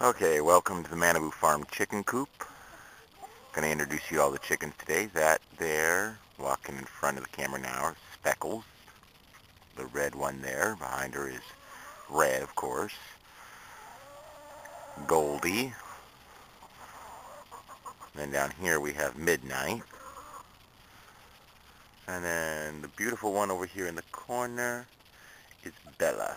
Okay, welcome to the Manabu Farm Chicken Coop. Going to introduce you all the chickens today. That there, walking in front of the camera now, is Speckles. The red one there. Behind her is Red, of course. Goldie. Then down here we have Midnight. And then the beautiful one over here in the corner is Bella.